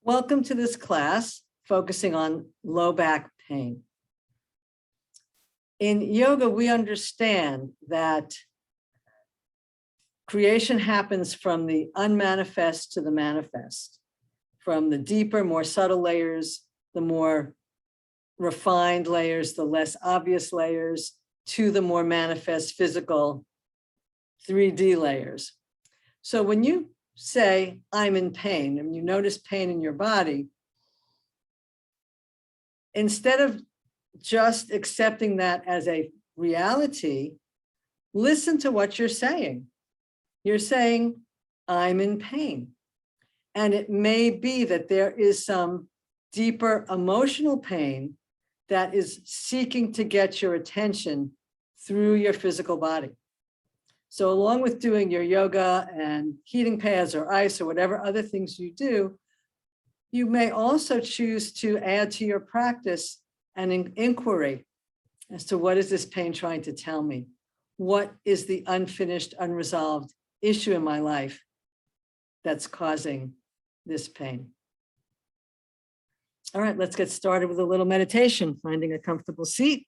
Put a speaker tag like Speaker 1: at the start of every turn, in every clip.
Speaker 1: Welcome to this class focusing on low back pain. In yoga, we understand that creation happens from the unmanifest to the manifest, from the deeper, more subtle layers, the more refined layers, the less obvious layers, to the more manifest physical 3D layers. So when you say, I'm in pain, and you notice pain in your body, instead of just accepting that as a reality, listen to what you're saying. You're saying, I'm in pain. And it may be that there is some deeper emotional pain that is seeking to get your attention through your physical body. So along with doing your yoga and heating pads or ice or whatever other things you do, you may also choose to add to your practice an inquiry as to what is this pain trying to tell me? What is the unfinished, unresolved issue in my life that's causing this pain? All right, let's get started with a little meditation, finding a comfortable seat.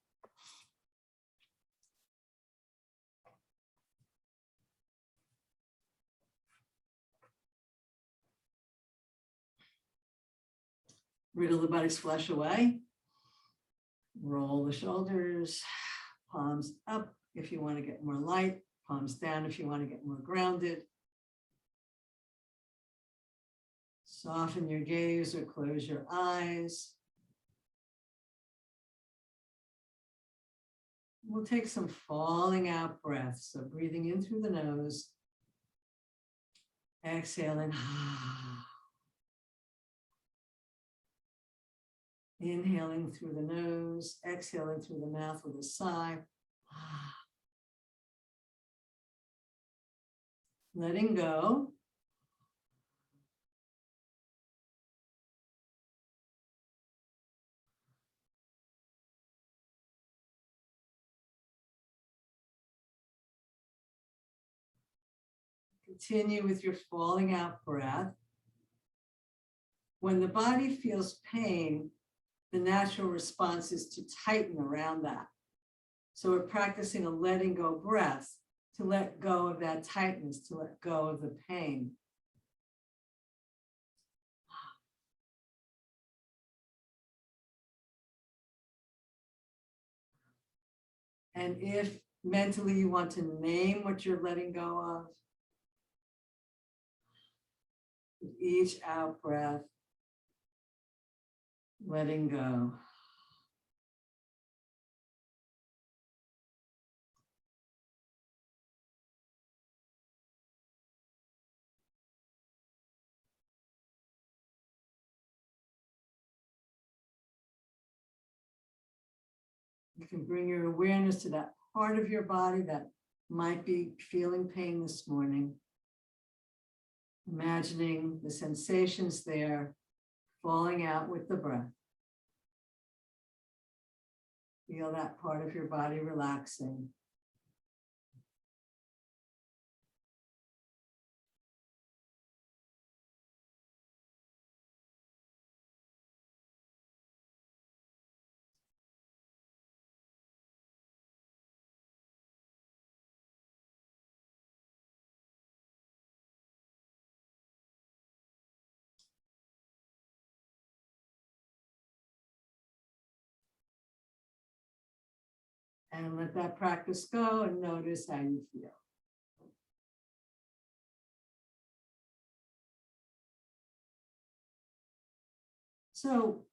Speaker 1: Wriggle the body's flesh away. Roll the shoulders, palms up if you want to get more light, palms down if you want to get more grounded. Soften your gaze or close your eyes. We'll take some falling out breaths. So breathing in through the nose, exhaling. Inhaling through the nose, exhaling through the mouth with a sigh. Letting go. Continue with your falling out breath. When the body feels pain, the natural response is to tighten around that. So we're practicing a letting go breath to let go of that tightness, to let go of the pain. And if mentally you want to name what you're letting go of, with each out breath, letting go. You can bring your awareness to that part of your body that might be feeling pain this morning. Imagining the sensations there falling out with the breath. Feel that part of your body relaxing. And let that practice go and notice how you feel. So,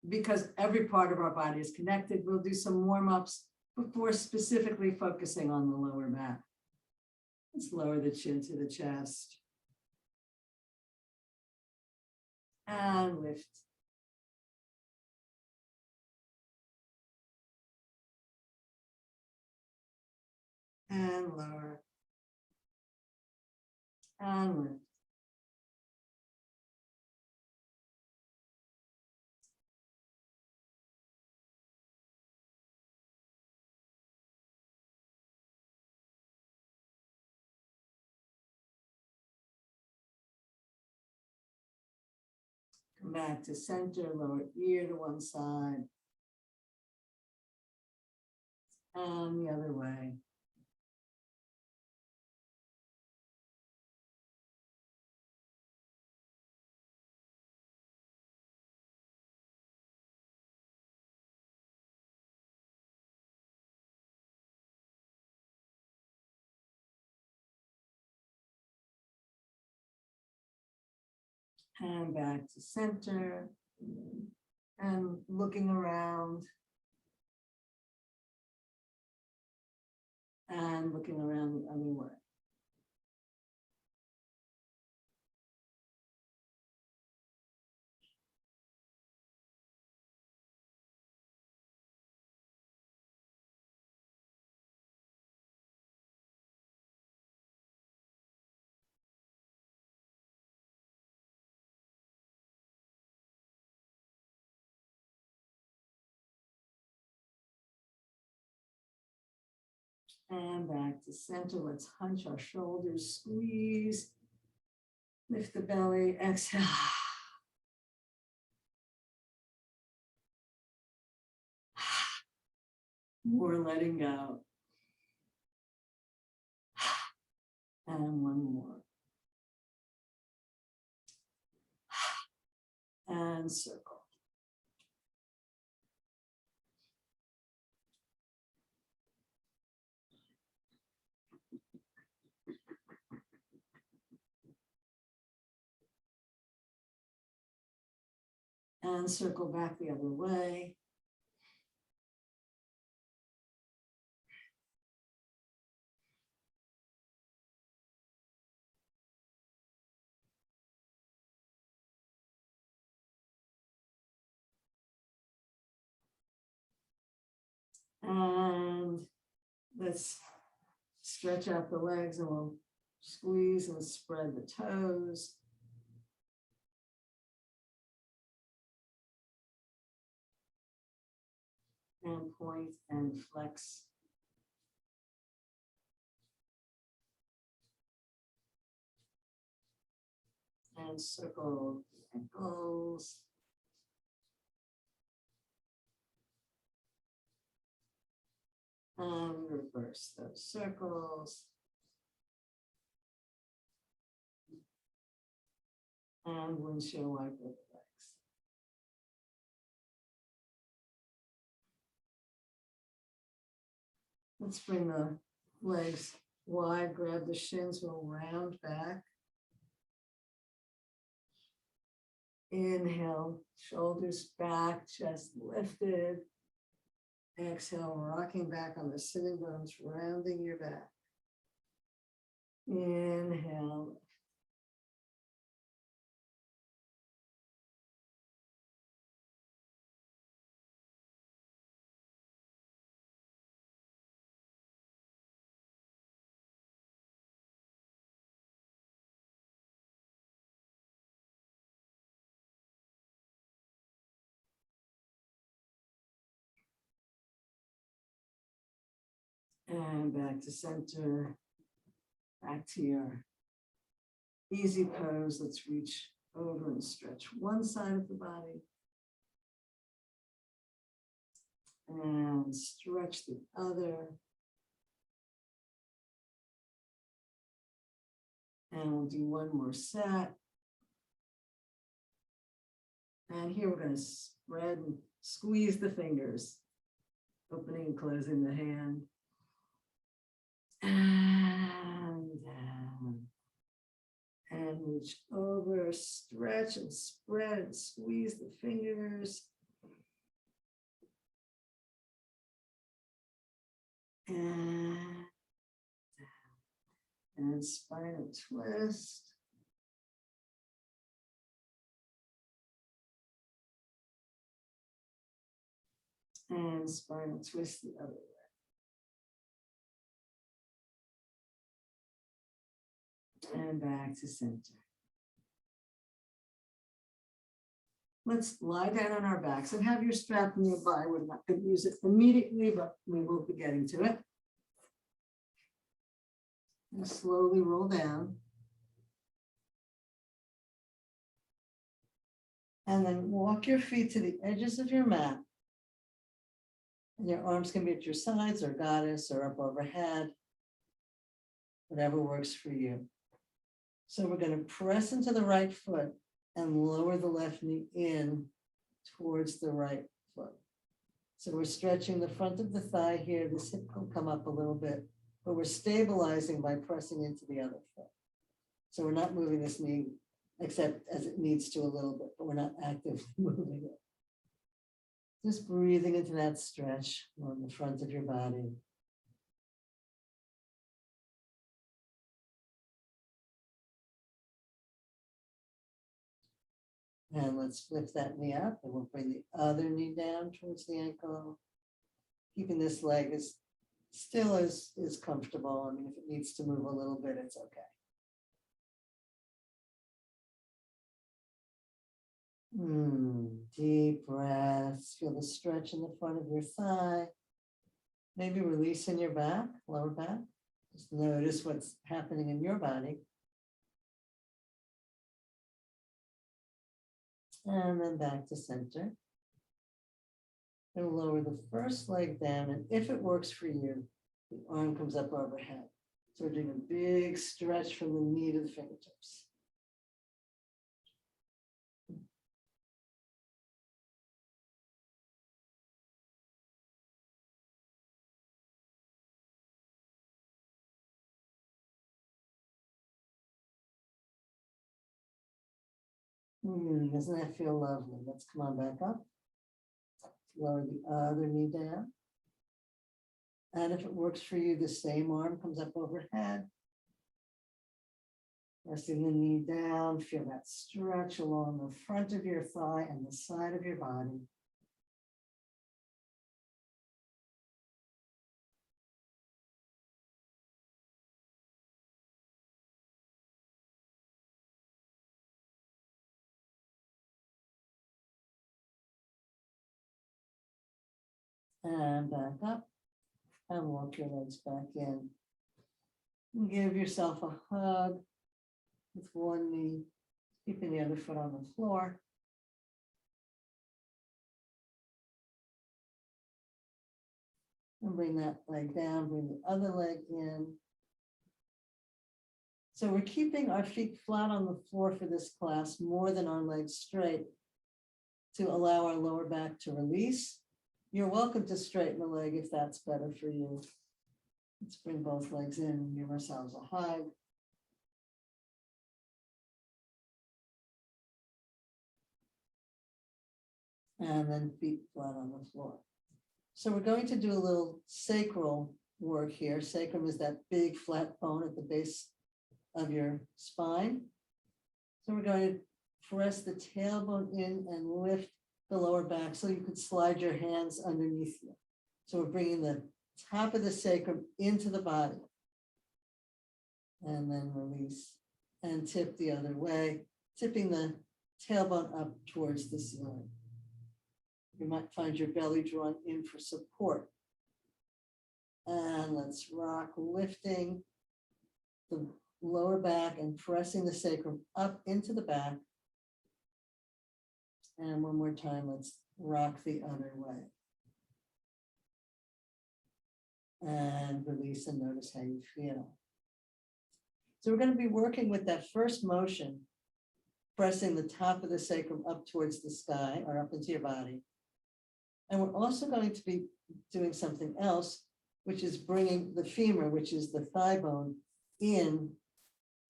Speaker 1: because every part of our body is connected, we'll do some warm-ups before specifically focusing on the lower back. Let's lower the chin to the chest. And lift. And lower. And lift. Come back to center, lower ear to one side. And the other way. And back to center. And looking around. And looking around the other way. And back to center. Let's hunch our shoulders, squeeze. Lift the belly, exhale. More letting go. And one more. And circle. And circle back the other way. And let's stretch out the legs and we'll squeeze and spread the toes. And point and flex. And circle the ankles. And reverse those circles. And windshield wiper the legs. Let's bring the legs wide, grab the shins, we'll round back. Inhale, shoulders back, chest lifted. Exhale, rocking back on the sitting bones, rounding your back. Inhale. And back to center, back to your easy pose. Let's reach over and stretch one side of the body. And stretch the other. And we'll do one more set. And here we're going to spread and squeeze the fingers, opening and closing the hand. And down. And reach over, stretch and spread and squeeze the fingers. And down. And spinal twist. And spinal twist the other way. And back to center. Let's lie down on our backs and have your strap nearby. We're not going to use it immediately, but we will be getting to it. And slowly roll down. And then walk your feet to the edges of your mat. And your arms can be at your sides or goddess or up overhead, whatever works for you. So we're going to press into the right foot and lower the left knee in towards the right foot. So we're stretching the front of the thigh here. This hip will come up a little bit, but we're stabilizing by pressing into the other foot. So we're not moving this knee except as it needs to a little bit, but we're not actively moving it. Just breathing into that stretch on the front of your body. And let's lift that knee up and we'll bring the other knee down towards the ankle. Keeping this leg as still as is comfortable. I mean, if it needs to move a little bit, it's okay. Deep breaths. Feel the stretch in the front of your thigh. Maybe releasing your back, lower back. Just notice what's happening in your body. And then back to center. And lower the first leg down. And if it works for you, the arm comes up overhead. So we're doing a big stretch from the knee to the fingertips. Doesn't that feel lovely? Let's come on back up. Lower the other knee down. And if it works for you, the same arm comes up overhead. Pressing the knee down, feel that stretch along the front of your thigh and the side of your body. And back up and walk your legs back in. And give yourself a hug with one knee, keeping the other foot on the floor. And bring that leg down, bring the other leg in. So we're keeping our feet flat on the floor for this class more than our legs straight to allow our lower back to release. You're welcome to straighten the leg if that's better for you. Let's bring both legs in and give ourselves a hug. And then feet flat on the floor. So we're going to do a little sacral work here. Sacrum is that big flat bone at the base of your spine. So we're going to press the tailbone in and lift the lower back so you could slide your hands underneath you. So we're bringing the top of the sacrum into the body. And then release and tip the other way, tipping the tailbone up towards the ceiling. You might find your belly drawn in for support. And let's rock, lifting the lower back and pressing the sacrum up into the back. And one more time, let's rock the other way. And release and notice how you feel. So we're going to be working with that first motion, pressing the top of the sacrum up towards the sky or up into your body. And we're also going to be doing something else, which is bringing the femur, which is the thigh bone, in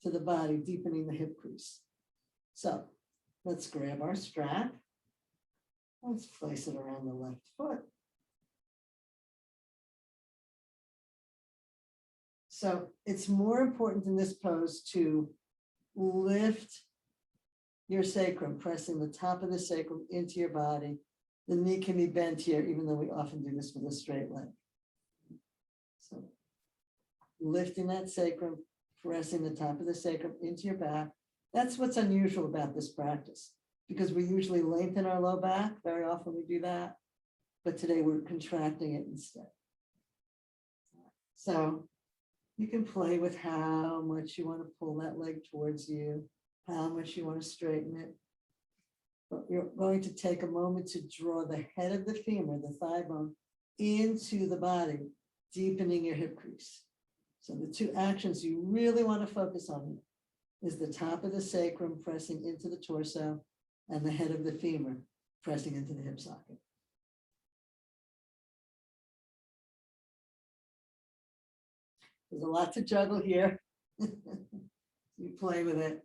Speaker 1: to the body, deepening the hip crease. So let's grab our strap. Let's place it around the left foot. So it's more important in this pose to lift your sacrum, pressing the top of the sacrum into your body. The knee can be bent here, even though we often do this with a straight leg. So lifting that sacrum, pressing the top of the sacrum into your back. That's what's unusual about this practice, because we usually lengthen our low back. Very often we do that, but today we're contracting it instead. So you can play with how much you want to pull that leg towards you, how much you want to straighten it. But you're going to take a moment to draw the head of the femur, the thigh bone, into the body, deepening your hip crease. So the two actions you really want to focus on is the top of the sacrum pressing into the torso and the head of the femur pressing into the hip socket. There's a lot to juggle here. You play with it.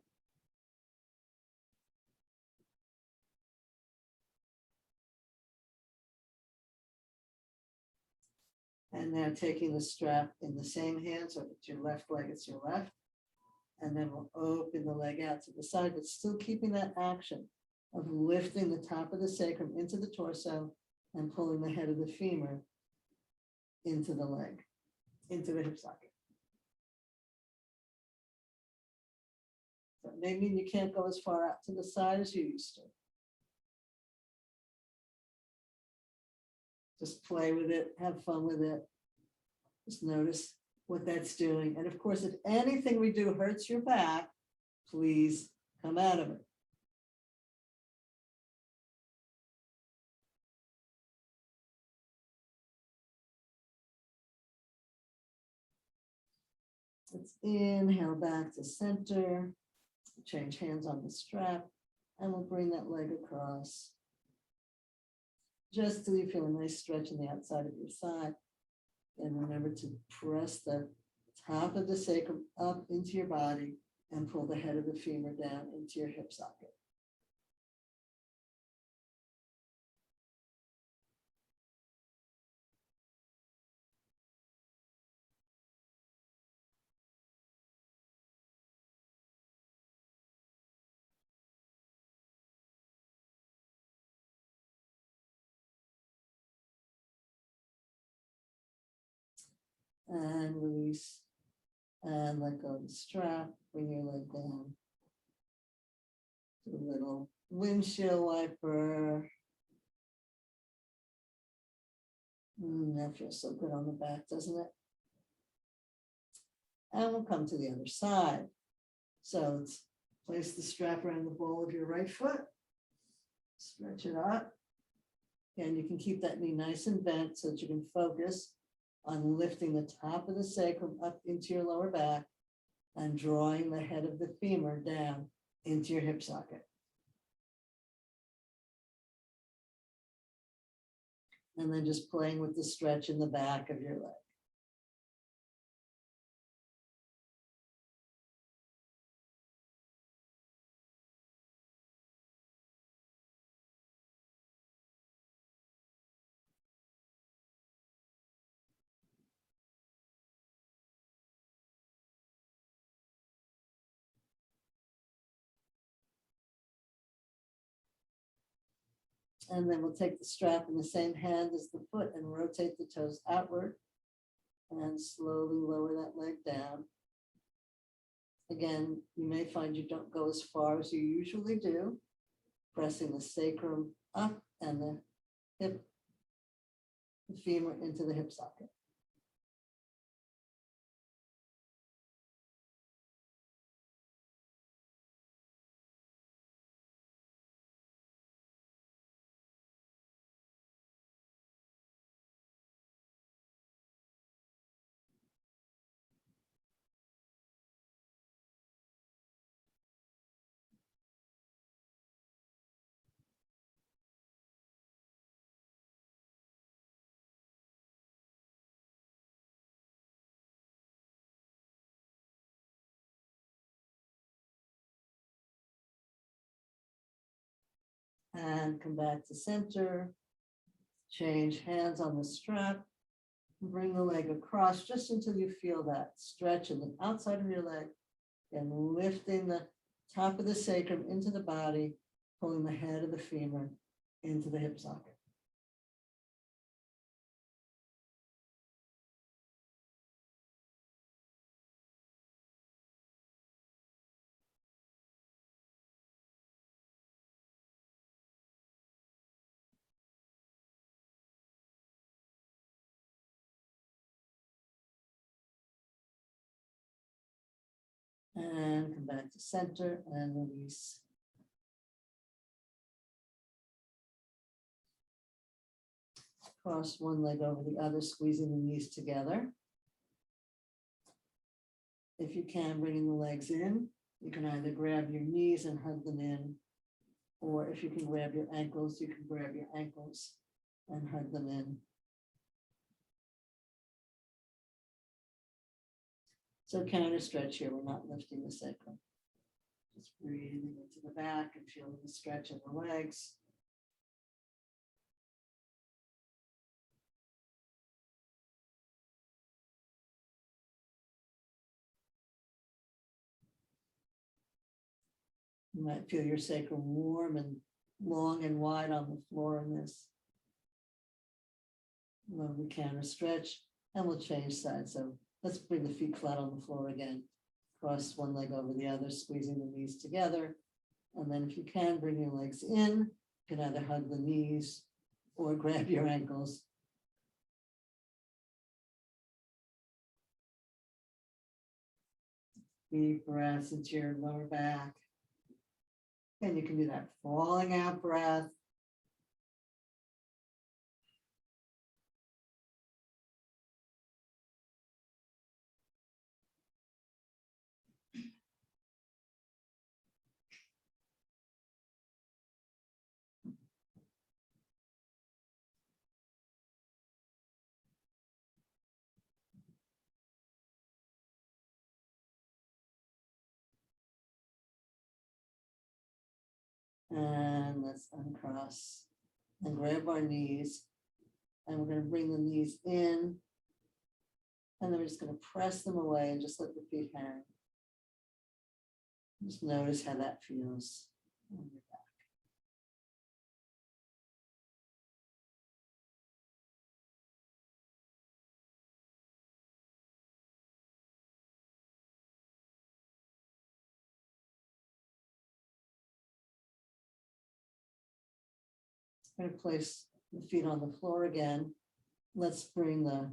Speaker 1: And now taking the strap in the same hand, so if it's your left leg, it's your left. And then we'll open the leg out to the side, but still keeping that action of lifting the top of the sacrum into the torso and pulling the head of the femur into the leg, into the hip socket. So it may mean you can't go as far out to the side as you used to. Just play with it, have fun with it. Just notice what that's doing. And of course, if anything we do hurts your back, please come out of it. Let's inhale back to center, change hands on the strap, and we'll bring that leg across. Just till you feel a nice stretch in the outside of your thigh. And remember to press the top of the sacrum up into your body and pull the head of the femur down into your hip socket. And release and let go of the strap. Bring your leg down. Do a little windshield wiper. That feels so good on the back, doesn't it? And we'll come to the other side. So let's place the strap around the ball of your right foot. Stretch it up. And you can keep that knee nice and bent so that you can focus on lifting the top of the sacrum up into your lower back and drawing the head of the femur down into your hip socket. And then just playing with the stretch in the back of your leg. And then we'll take the strap in the same hand as the foot and rotate the toes outward and slowly lower that leg down. Again, you may find you don't go as far as you usually do, pressing the sacrum up and the hip, the femur into the hip socket. And come back to center. Change hands on the strap. Bring the leg across just until you feel that stretch in the outside of your leg and lifting the top of the sacrum into the body, pulling the head of the femur into the hip socket. And come back to center and release. Cross one leg over the other, squeezing the knees together. If you can, bringing the legs in, you can either grab your knees and hug them in, or if you can grab your ankles, you can grab your ankles and hug them in. So counter stretch here, we're not lifting the sacrum. Just breathing into the back and feeling the stretch in the legs. You might feel your sacrum warm and long and wide on the floor in this. When we counter stretch, and we'll change sides. So let's bring the feet flat on the floor again. Cross one leg over the other, squeezing the knees together. And then if you can, bring your legs in. You can either hug the knees or grab your ankles. Deep breaths into your lower back. And you can do that falling out breath. And let's uncross and grab our knees. And we're going to bring the knees in. And then we're just going to press them away and just let the feet hang. Just notice how that feels on your back. I'm going to place the feet on the floor again. Let's bring the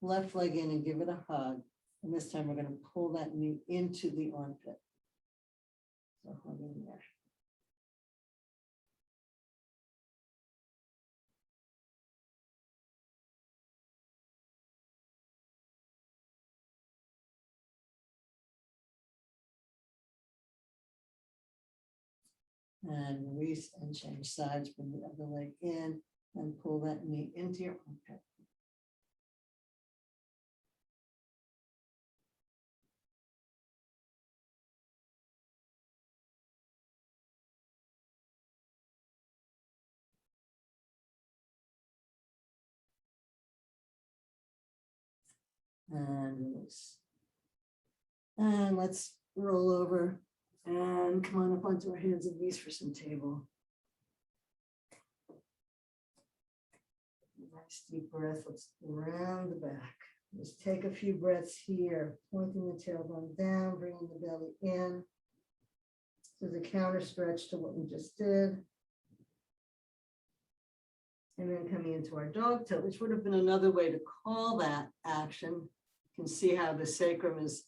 Speaker 1: left leg in and give it a hug. And this time we're going to pull that knee into the armpit. So hug in there. And release and change sides, bring the other leg in and pull that knee into your armpit. And release. And let's roll over and come on up onto our hands and knees for some table. Nice deep breath. Let's round the back. Just take a few breaths here, pointing the tailbone down, bringing the belly in. So the counter stretch to what we just did. And then coming into our dog tilt, which would have been another way to call that action. You can see how the sacrum is,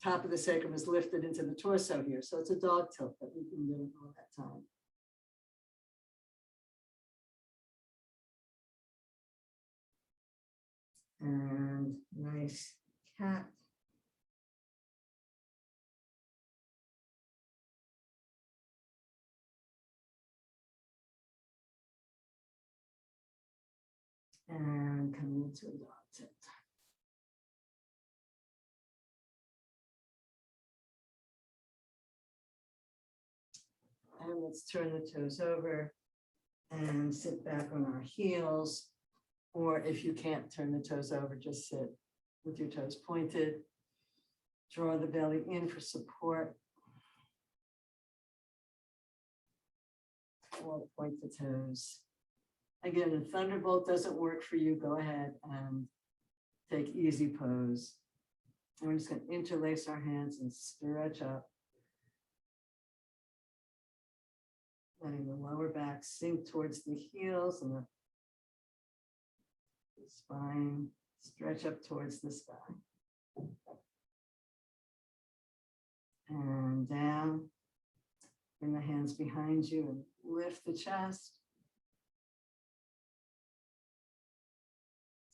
Speaker 1: top of the sacrum is lifted into the torso here. So it's a dog tilt that we've been doing all that time. And nice cat. And coming into a dog tilt. And let's turn the toes over and sit back on our heels. Or if you can't turn the toes over, just sit with your toes pointed. Draw the belly in for support. Or point the toes. Again, the Thunderbolt doesn't work for you. Go ahead and take easy pose. And we're just going to interlace our hands and stretch up. Letting the lower back sink towards the heels and the spine stretch up towards the spine. And down. Bring the hands behind you and lift the chest.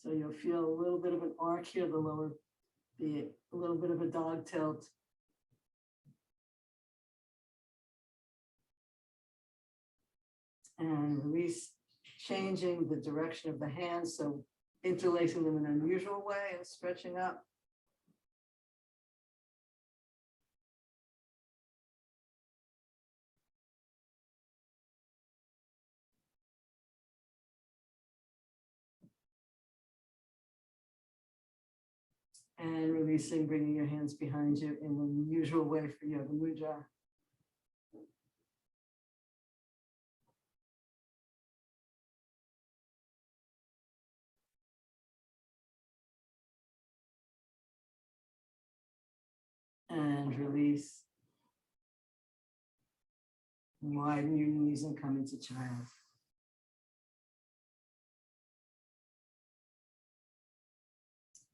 Speaker 1: So you'll feel a little bit of an arc here, the lower, a little bit of a dog tilt. And release, changing the direction of the hands, so interlacing them in an unusual way and stretching up. And releasing, bringing your hands behind you in an unusual way for Yoga Mudra. And release. Widen your knees and come into child.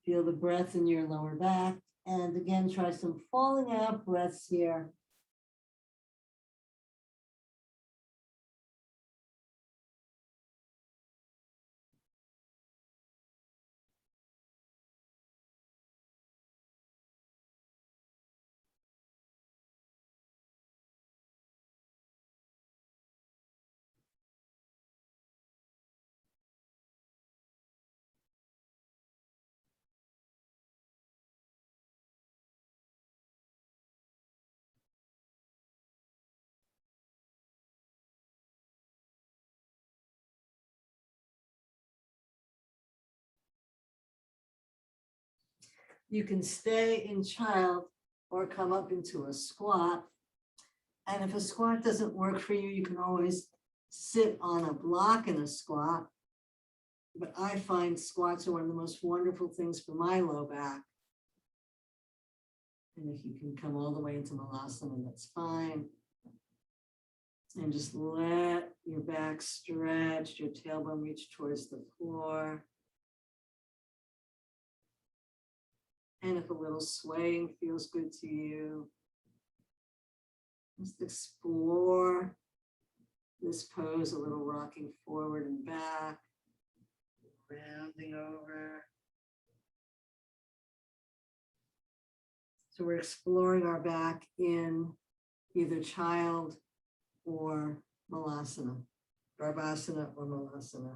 Speaker 1: Feel the breath in your lower back. And again, try some falling out breaths here. You can stay in child or come up into a squat. And if a squat doesn't work for you, you can always sit on a block in a squat. But I find squats are one of the most wonderful things for my low back. And if you can come all the way into Malasana, that's fine. And just let your back stretch, your tailbone reach towards the floor. And if a little swaying feels good to you, just explore this pose, a little rocking forward and back, rounding over. So we're exploring our back in either child or Malasana, Garbhasana or Malasana.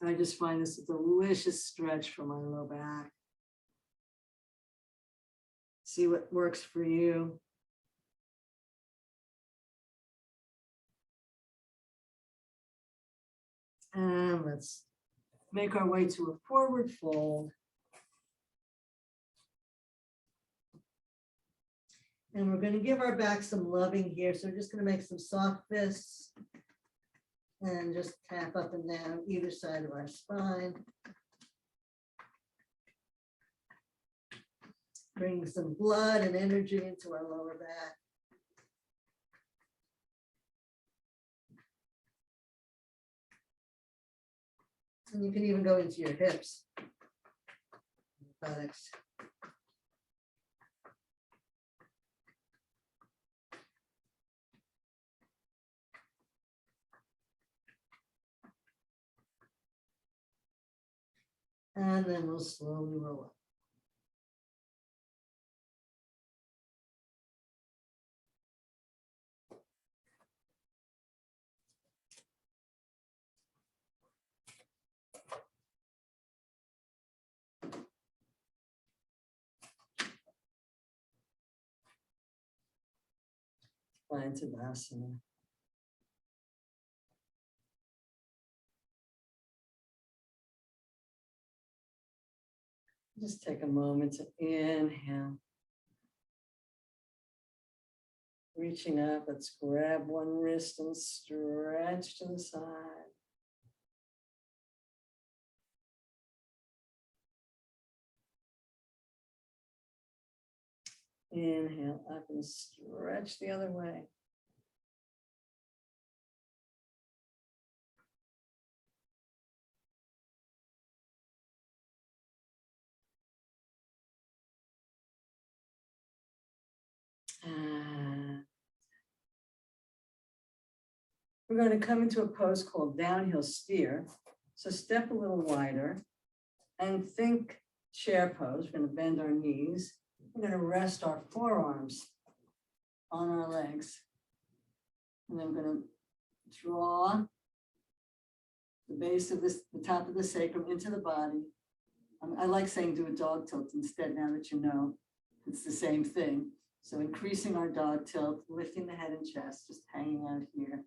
Speaker 1: I just find this a delicious stretch for my low back. See what works for you. And let's make our way to a forward fold. And we're going to give our back some loving here. So we're just going to make some soft fists and just tap up and down either side of our spine. Bring some blood and energy into our lower back. And you can even go into your hips, buttocks. And then we'll slowly roll up. Find Tadasana. Just take a moment to inhale. Reaching up, let's grab one wrist and stretch to the side. Inhale up and stretch the other way. And We're going to come into a pose called downhill steer. So step a little wider and think chair pose. We're going to bend our knees. We're going to rest our forearms on our legs. And then we're going to draw the base of this, the top of the sacrum into the body. I like saying do a dog tilt instead, now that you know it's the same thing. So increasing our dog tilt, lifting the head and chest, just hanging out here.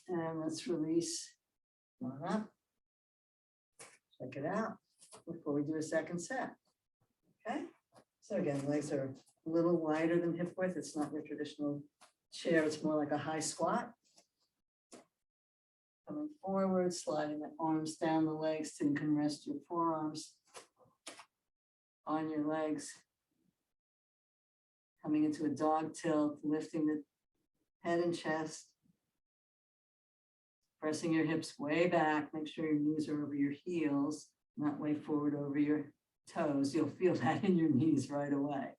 Speaker 1: And let's release. Come on up. Check it out before we do a second set. Okay. So again, legs are a little wider than hip width. It's not your traditional chair. It's more like a high squat. Coming forward, sliding the arms down the legs so you can rest your forearms on your legs. Coming into a dog tilt, lifting the head and chest. Pressing your hips way back. Make sure your knees are over your heels, not way forward over your toes. You'll feel that in your knees right away.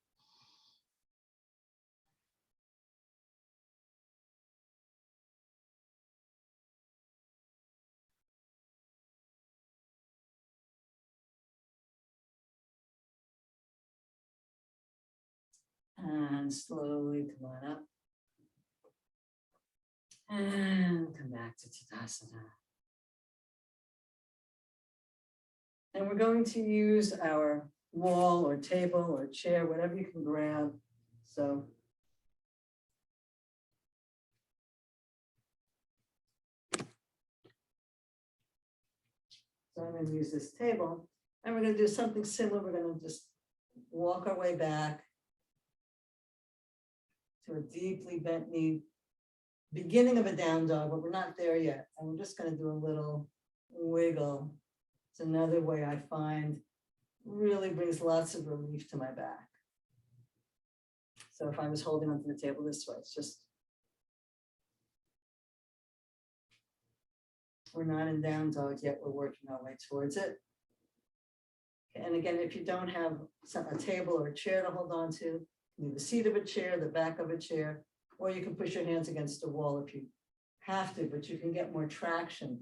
Speaker 1: And slowly come on up. And come back to Tadasana. And we're going to use our wall or table or chair, whatever you can grab. So I'm going to use this table and we're going to do something similar. We're going to just walk our way back to a deeply bent knee, beginning of a down dog, but we're not there yet. And we're just going to do a little wiggle. It's another way I find really brings lots of relief to my back. So if I was holding onto the table this way, it's just, we're not in down dog yet. We're working our way towards it. And again, if you don't have a table or a chair to hold on to, the seat of a chair, the back of a chair, or you can push your hands against a wall if you have to, but you can get more traction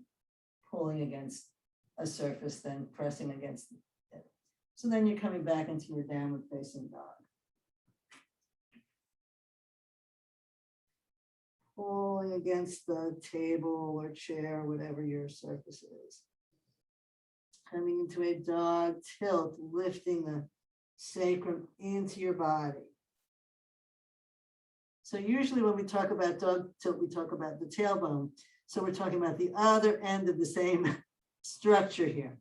Speaker 1: pulling against a surface than pressing against it. So then you're coming back into your downward facing dog. Pulling against the table or chair, whatever your surface is. Coming into a dog tilt, lifting the sacrum into your body. So usually when we talk about dog tilt, we talk about the tailbone. So we're talking about the other end of the same structure here,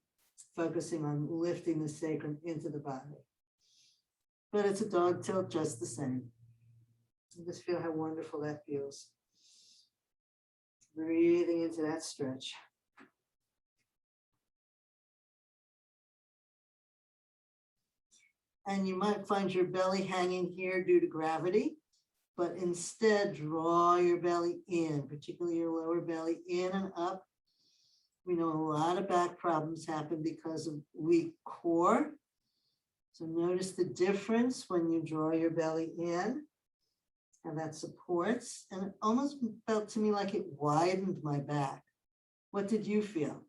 Speaker 1: focusing on lifting the sacrum into the body. But it's a dog tilt just the same. You just feel how wonderful that feels. Breathing into that stretch. And you might find your belly hanging here due to gravity, but instead draw your belly in, particularly your lower belly in and up. We know a lot of back problems happen because of weak core. So notice the difference when you draw your belly in, and that supports. And it almost felt to me like it widened my back. What did you feel?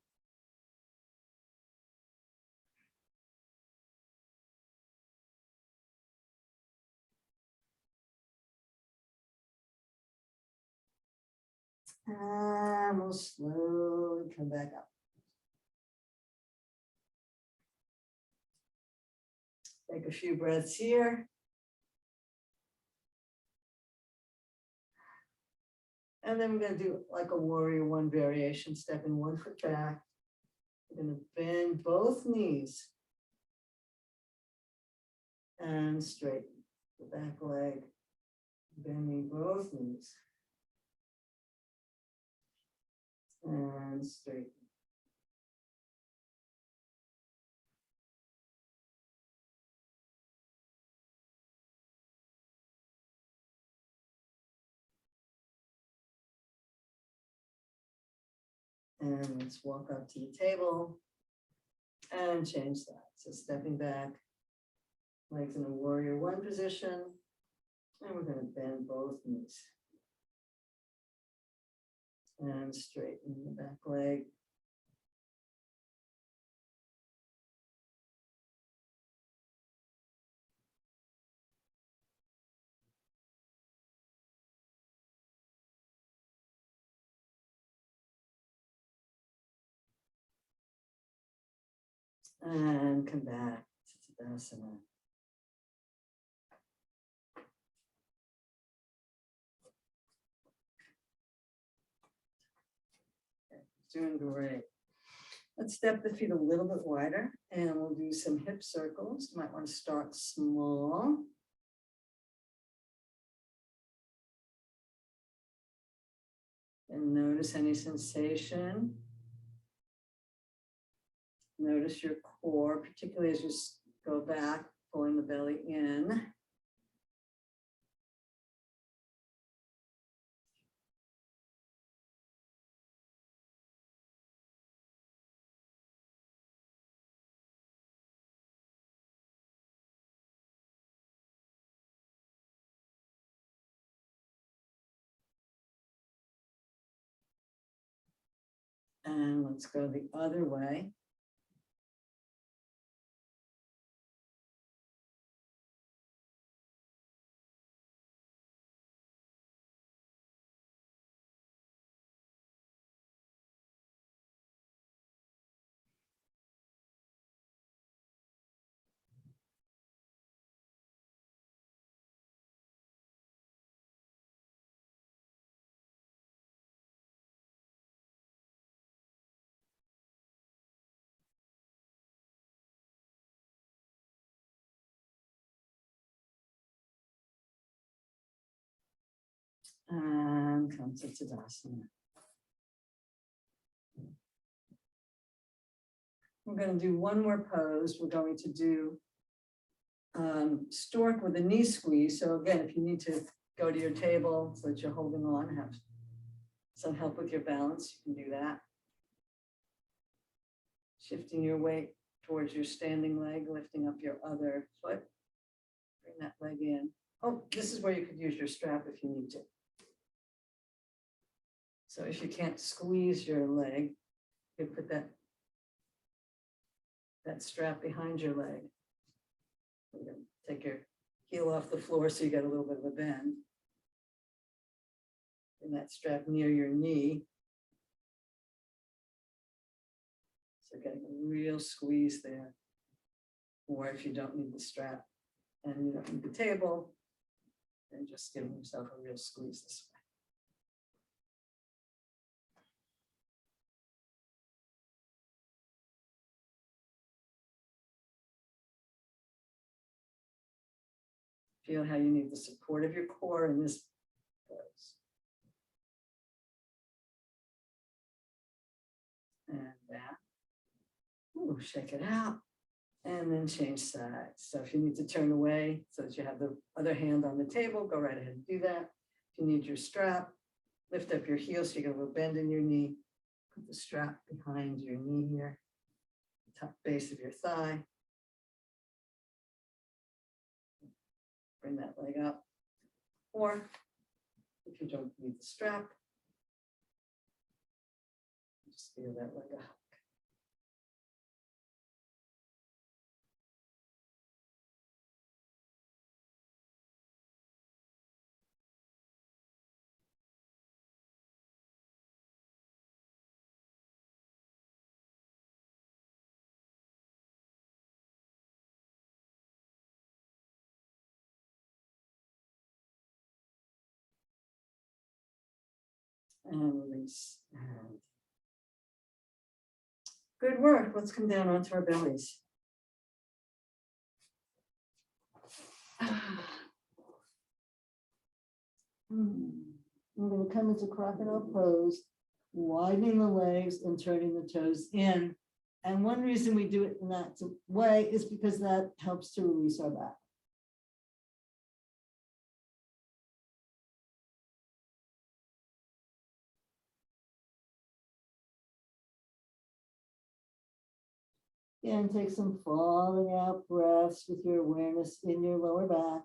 Speaker 1: And we'll slowly come back up. Take a few breaths here. And then we're going to do like a warrior one variation, stepping 1 foot back. We're going to bend both knees and straighten the back leg, bending both knees and straighten. And let's walk up to the table and change that. So stepping back, legs in a warrior one position. And we're going to bend both knees. And straighten the back leg. And come back to Tadasana. Okay, doing great. Let's step the feet a little bit wider and we'll do some hip circles. You might want to start small. And notice any sensation. Notice your core, particularly as you go back, pulling the belly in. And let's go the other way. And come to Tadasana. We're going to do one more pose. We're going to do stork with a knee squeeze. So again, if you need to go to your table so that you're holding on, have some help with your balance, you can do that. Shifting your weight towards your standing leg, lifting up your other foot. Bring that leg in. Oh, this is where you could use your strap if you need to. So if you can't squeeze your leg, you put that strap behind your leg. Take your heel off the floor so you get a little bit of a bend. And that strap near your knee. So getting a real squeeze there. Or if you don't need the strap and you don't need the table, then just giving yourself a real squeeze this way. Feel how you need the support of your core in this pose. And that. Ooh, shake it out. And then change sides. So if you need to turn away so that you have the other hand on the table, go right ahead and do that. If you need your strap, lift up your heel so you get a little bend in your knee. Put the strap behind your knee here, top base of your thigh. Bring that leg up. Or if you don't need the strap, just feel that leg up. And release. And good work. Let's come down onto our bellies. We're going to come into crocodile pose, widening the legs and turning the toes in. And one reason we do it in that way is because that helps to release our back. Again, take some falling out breaths with your awareness in your lower back.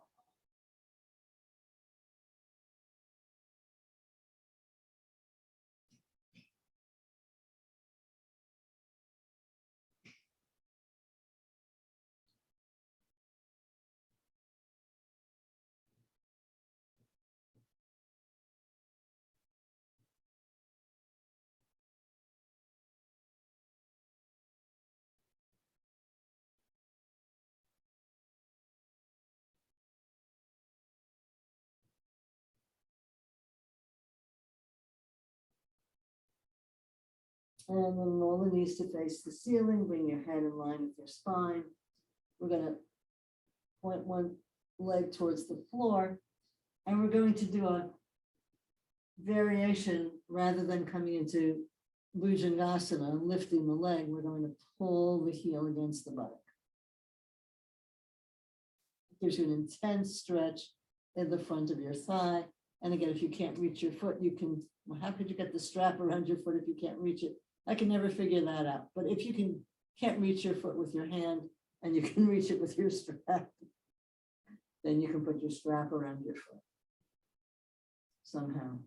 Speaker 1: And then roll the knees to face the ceiling, bring your head in line with your spine. We're going to point one leg towards the floor, and we're going to do a variation rather than coming into Bhujangasana, lifting the leg. We're going to pull the heel against the buttock. It gives you an intense stretch in the front of your thigh. And again, if you can't reach your foot, you can, well, how could you get the strap around your foot if you can't reach it? I can never figure that out. But if you can't reach your foot with your hand and you can reach it with your strap, then you can put your strap around your foot somehow.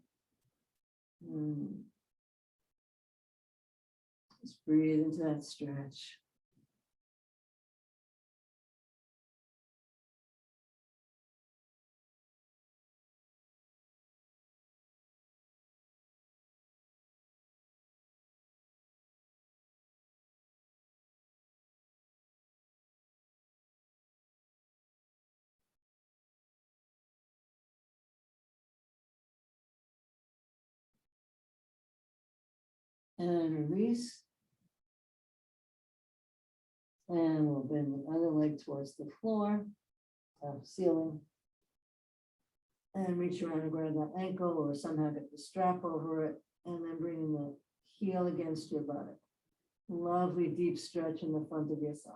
Speaker 1: Just breathe into that stretch. And release. And we'll bend the other leg towards the floor, ceiling. And reach around and grab that ankle or somehow get the strap over it. And then bring the heel against your buttock. Lovely deep stretch in the front of your thigh.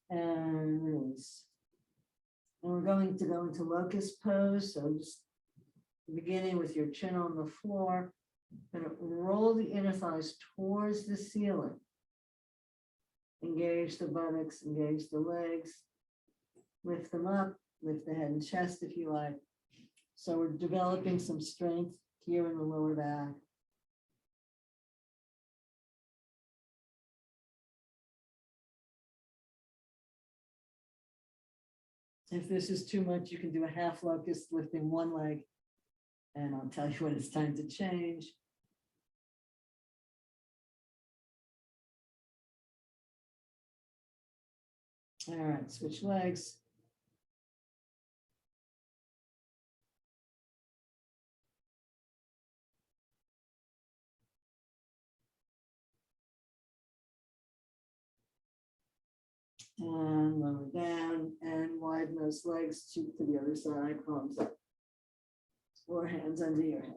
Speaker 1: And release. And we're going to go into locust pose. So just beginning with your chin on the floor, going to roll the inner thighs towards the ceiling. Engage the buttocks, engage the legs, lift them up, lift the head and chest if you like. So we're developing some strength here in the lower back. If this is too much, you can do a half locust, lifting one leg, and I'll tell you when it's time to change. All right, switch legs. And lower down and widen those legs to the other side, palms up, or hands under your head.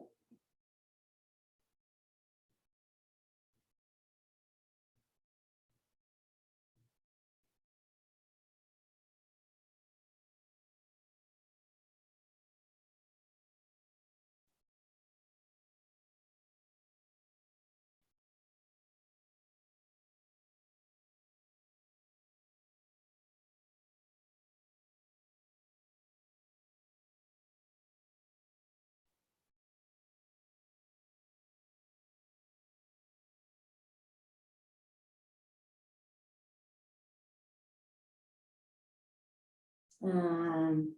Speaker 1: And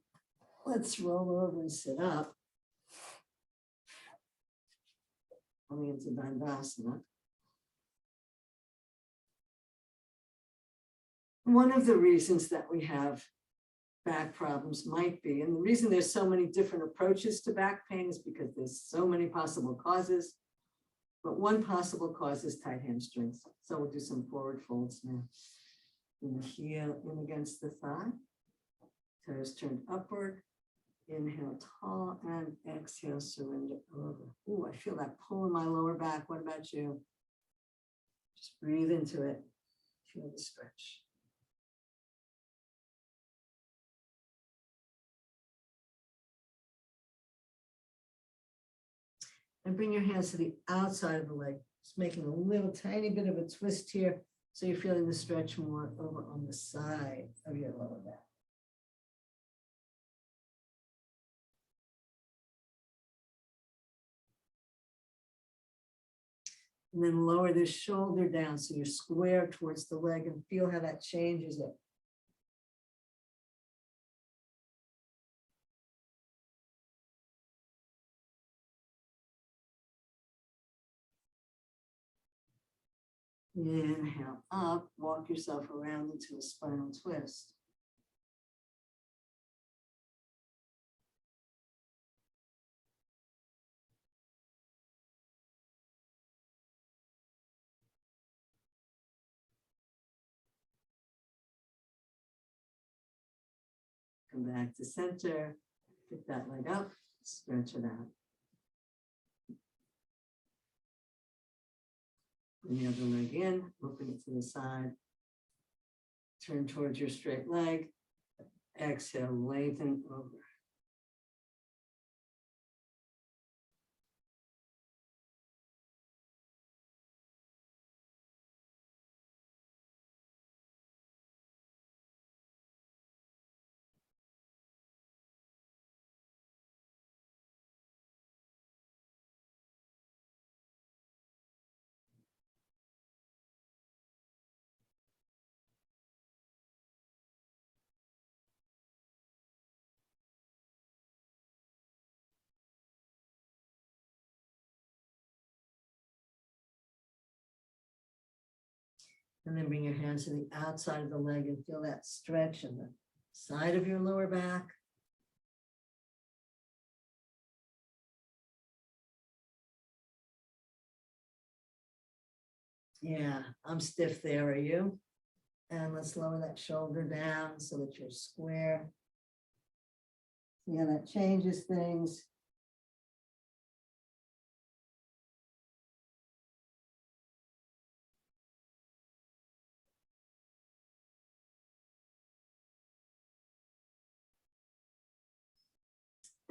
Speaker 1: Let's roll over and sit up. Coming into Dandasana. One of the reasons that we have back problems might be, and the reason there's so many different approaches to back pain is because there's so many possible causes. But one possible cause is tight hamstrings. So we'll do some forward folds now. Bring the heel in against the thigh. Toes turned upward. Inhale tall and exhale, surrender over. Ooh, I feel that pull in my lower back. What about you? Just breathe into it. Feel the stretch. And bring your hands to the outside of the leg. Just making a little tiny bit of a twist here. So you're feeling the stretch more over on the side of your lower back. And then lower the shoulder down so you're square towards the leg and feel how that changes it. Inhale up, walk yourself around into a spinal twist. Come back to center, pick that leg up, stretch it out. Bring the other leg in, open it to the side. Turn towards your straight leg. Exhale, lengthen over. And then bring your hands to the outside of the leg and feel that stretch in the side of your lower back. Yeah, I'm stiff there, are you? And let's lower that shoulder down so that you're square. See how that changes things.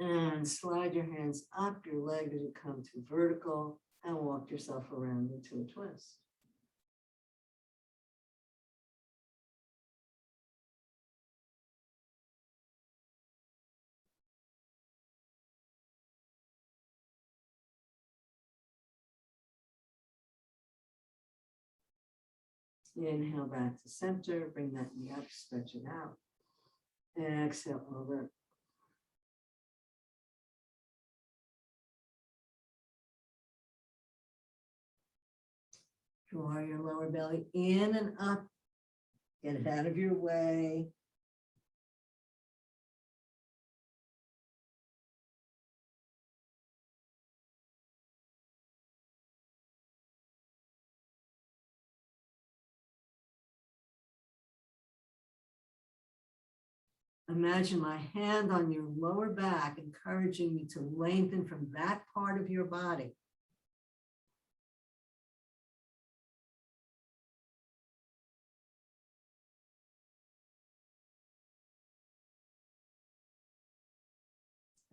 Speaker 1: And slide your hands up your leg as you come to vertical and walk yourself around into a twist. Inhale back to center, bring that knee up, stretch it out. Exhale over. Draw your lower belly in and up. Get it out of your way. Imagine my hand on your lower back, encouraging you to lengthen from that part of your body.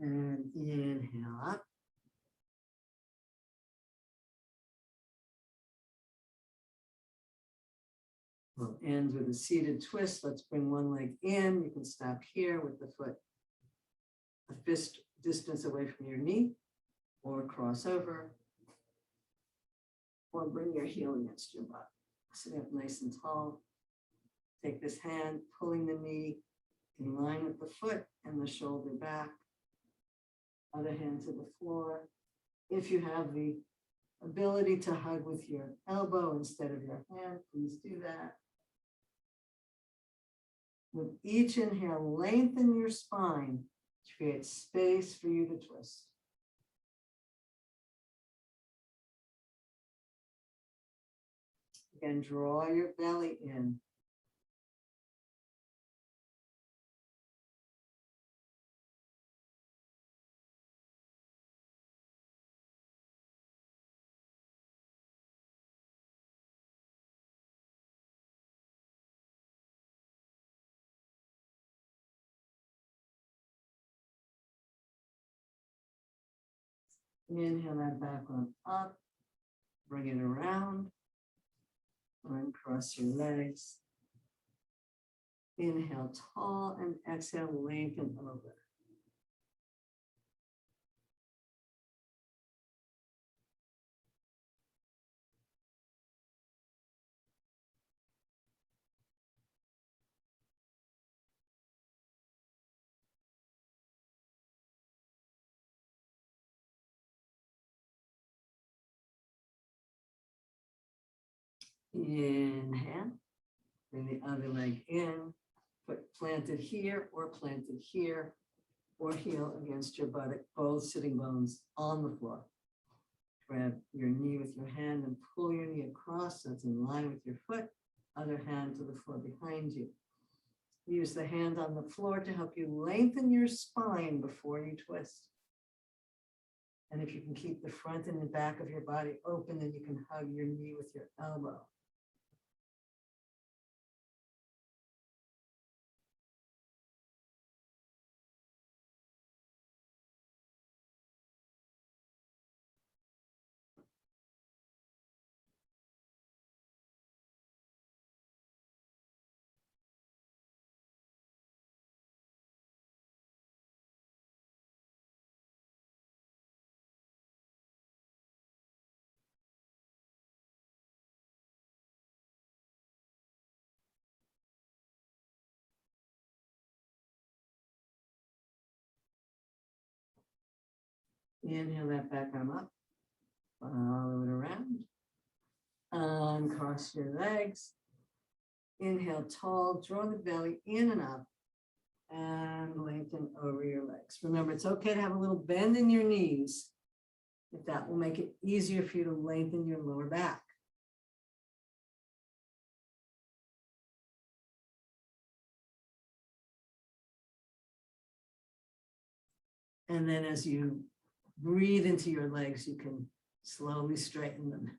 Speaker 1: And inhale up. We'll end with a seated twist. Let's bring one leg in. You can stop here with the foot a fist distance away from your knee, or cross over, or bring your heel against your butt. Sit up nice and tall. Take this hand, pulling the knee in line with the foot and the shoulder back. Other hand to the floor. If you have the ability to hug with your elbow instead of your hand, please do that. With each inhale, lengthen your spine to create space for you to twist. Again, draw your belly in. Inhale that back arm up, bring it around, uncross your legs. Inhale tall and exhale, lengthen over. Inhale, bring the other leg in, foot planted here or planted here, or heel against your buttock, both sitting bones on the floor. Grab your knee with your hand and pull your knee across so it's in line with your foot, other hand to the floor behind you. Use the hand on the floor to help you lengthen your spine before you twist. And if you can keep the front and the back of your body open, then you can hug your knee with your elbow. Inhale that back arm up, follow it around, uncross your legs. Inhale tall, draw the belly in and up, and lengthen over your legs. Remember, it's okay to have a little bend in your knees, if that will make it easier for you to lengthen your lower back. And then as you breathe into your legs, you can slowly straighten them.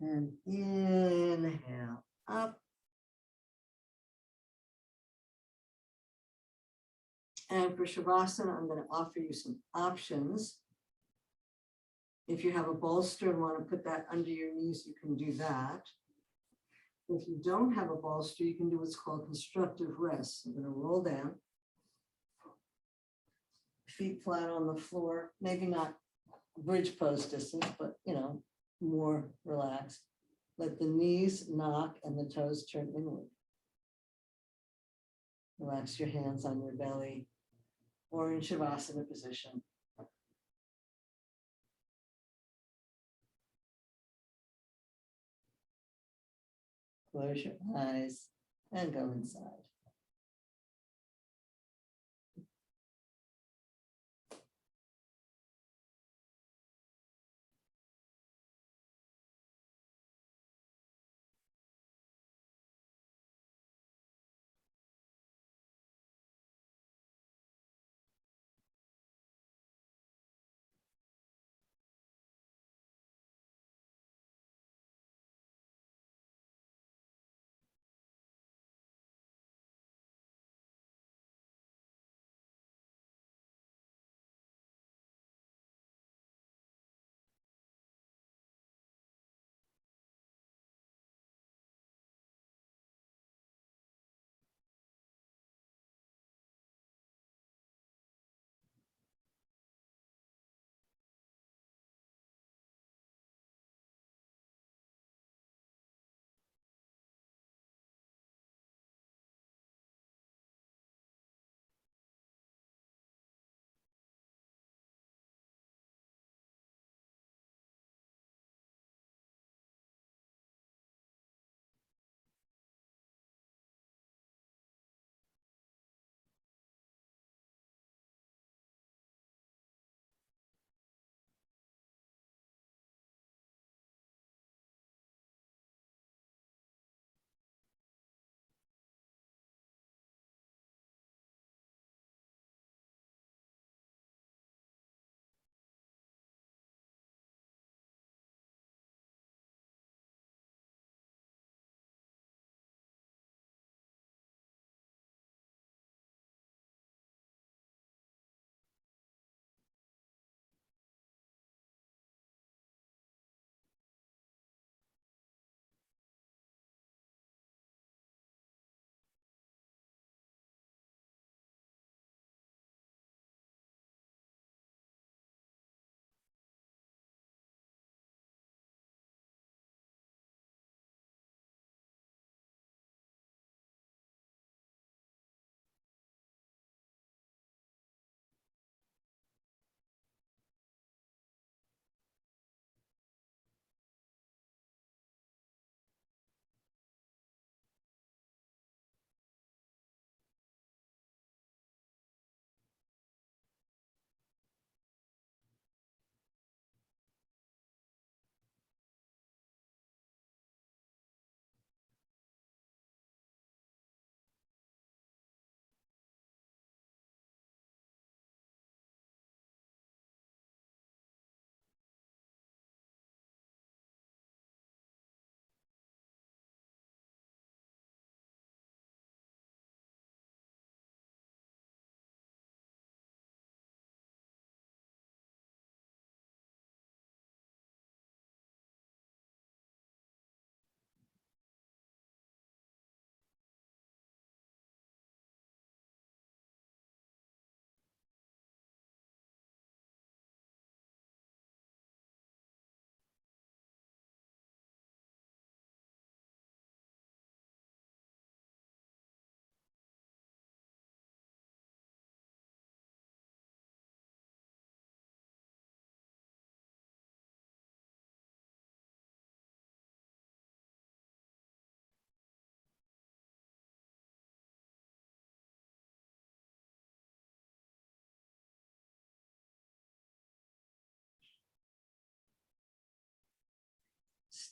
Speaker 1: And inhale up. And for Shavasana, I'm going to offer you some options. If you have a bolster and want to put that under your knees, you can do that. If you don't have a bolster, you can do what's called constructive rest. I'm going to roll down, feet flat on the floor, maybe not bridge pose distance, but more relaxed. Let the knees knock and the toes turn inward. Relax your hands on your belly or in Shavasana position. Close your eyes and go inside.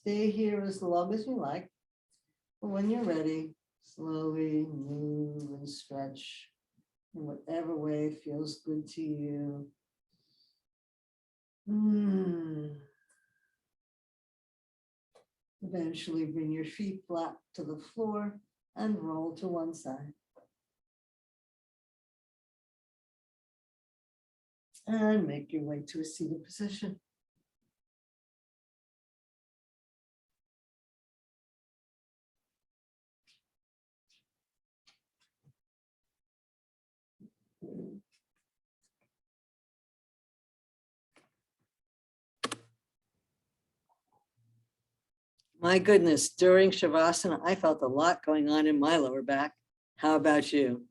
Speaker 1: stay here as long as you like. But when you're ready, slowly move and stretch in whatever way feels good to you. Eventually bring your feet flat to the floor and roll to one side. And make your way to a seated position. My goodness, during Shavasana, I felt a lot going on in my lower back. How about you?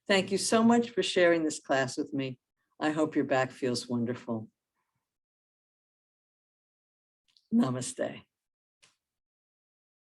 Speaker 1: Thank you so much for sharing this class with me. I hope your back feels wonderful. Namaste.